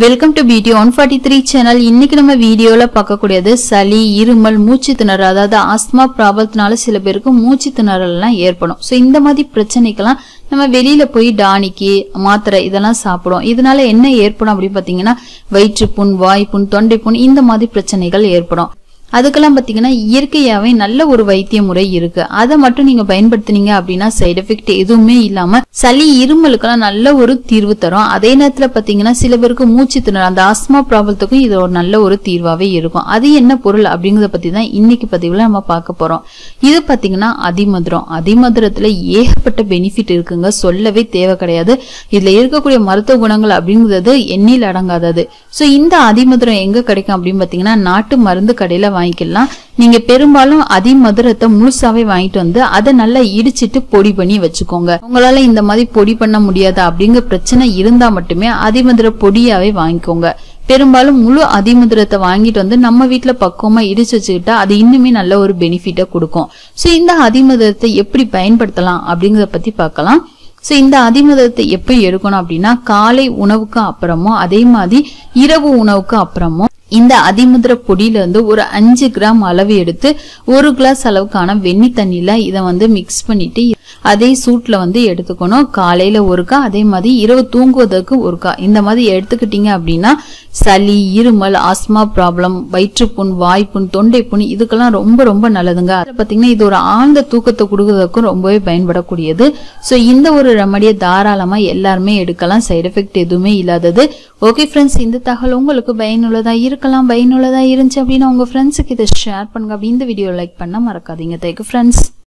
Welcome to beauty 143 channel. இன்னைக்கு நம்ம வீடியோல பார்க்கக்கூடியது சளி, இருமல், மூச்சு திணறல், அதாவது ஆஸ்துமா ப்ராப்ளத்தினால சில பேருக்கு மூச்சு திணறல் எல்லாம் ஏற்படும். சோ இந்த மாதிரி பிரச்சனைக்கெல்லாம் நம்ம வெளியில போய் டானிக்கு மாத்திரை இதெல்லாம் சாப்பிடுவோம். இதனால என்ன ஏற்படும் அப்படின்னு பாத்தீங்கன்னா வயிற்றுப்புண், வாய்ப்புண், தொண்டைப்புண் இந்த மாதிரி பிரச்சனைகள் ஏற்படும். அதுக்கெல்லாம் பாத்தீங்கன்னா இயற்கையாவே நல்ல ஒரு வைத்திய முறை இருக்கு. அதை மட்டும் நீங்க பயன்படுத்தினீங்க அப்படின்னா சைடு எஃபெக்ட் எதுவுமே இல்லாம சளி, இருமலுக்கெல்லாம் நல்ல ஒரு தீர்வு தரும். அதே நேரத்துல பாத்தீங்கன்னா சில பேருக்கு மூச்சு திணறல், அந்த ஆஸ்துமா ப்ராப்ளத்துக்கும் இது ஒரு நல்ல ஒரு தீர்வாவே இருக்கும். அது என்ன பொருள் அப்படிங்கறத பத்தி தான் இன்னைக்கு பதிவுல நம்ம பார்க்க போறோம். இது பாத்தீங்கன்னா அதிமதுரம். அதிமதுரத்துல ஏகப்பட்ட பெனிஃபிட் இருக்குங்க, சொல்லவே தேவை கிடையாது. இதுல இருக்கக்கூடிய மருத்துவ குணங்கள் அப்படிங்கிறது எண்ணில் அடங்காதது. சோ இந்த அதிமதுரம் எங்க கிடைக்கும் அப்படின்னு பாத்தீங்கன்னா நாட்டு மருந்து கடையில வாங்கிக்கலாம். நீங்க பெரும்பாலும் அதிமதுரத்தை முழுசாவே வாங்கிட்டு வந்து அதை நல்லா இடிச்சிட்டு பொடி பண்ணி வச்சுக்கோங்க. உங்களால இந்த மாதிரி பொடி பண்ண முடியாது அப்படிங்கிற பிரச்சனை இருந்தா மட்டுமே அதிமதுர பொடியாவே வாங்கிக்கோங்க. பெரும்பாலும் முழு அதிமதுரத்தை வாங்கிட்டு வந்து நம்ம வீட்டுல பக்குவமா இடிச்சு வச்சுக்கிட்டா அது இன்னுமே நல்ல ஒரு பெனிஃபிட்டை கொடுக்கும். சோ இந்த அதிமதுரத்தை எப்படி பயன்படுத்தலாம் அப்படிங்கறத பத்தி பார்க்கலாம். சோ இந்த அதிமதுரத்தை எப்படி எடுக்கணும் அப்படின்னா காலை உணவுக்கு அப்புறமும் அதே மாதிரி இரவு உணவுக்கு அப்புறமும் இந்த அதிமதுர பொடியில இருந்து ஒரு 5 கிராம் அளவு எடுத்து 1 கிளாஸ் அளவுக்கான வெண்ணி தண்ணியில இதை மிக்ஸ் பண்ணிட்டு அதே சூட்ல எடுத்துக்கணும். காலையில ஒருக்கா, அதே மாதிரி இரவு தூங்குவதற்கு ஒருக்கா. இந்த மாதிரி எடுத்துக்கிட்டீங்க அப்படின்னா சளி, இருமல், ஆஸ்துமா ப்ராப்ளம், வயிற்றுப்புண், வாய்ப்புண், தொண்டைப்புண் இதுக்கெல்லாம் ரொம்ப ரொம்ப நல்லதுங்க. பாத்தீங்கன்னா இது ஒரு ஆழ்ந்த தூக்கத்தை கொடுக்கறதுக்கும் ரொம்பவே பயன்படக்கூடியது. சோ இந்த ஒரு ரெமடியை தாராளமா எல்லாருமே எடுக்கலாம், சைடு எஃபெக்ட் எதுவுமே இல்லாதது. ஓகே ஃப்ரெண்ட்ஸ், இந்த தகவல் உங்களுக்கு பயனுள்ளதா இருக்கலாம். பயனுள்ளதா இருந்துச்சு அப்படின்னா உங்க ஃப்ரெண்ட்ஸுக்கு இதை ஷேர் பண்ணுங்க. அப்படி இந்த வீடியோ லைக் பண்ண மறக்காதீங்க. Thank you friends.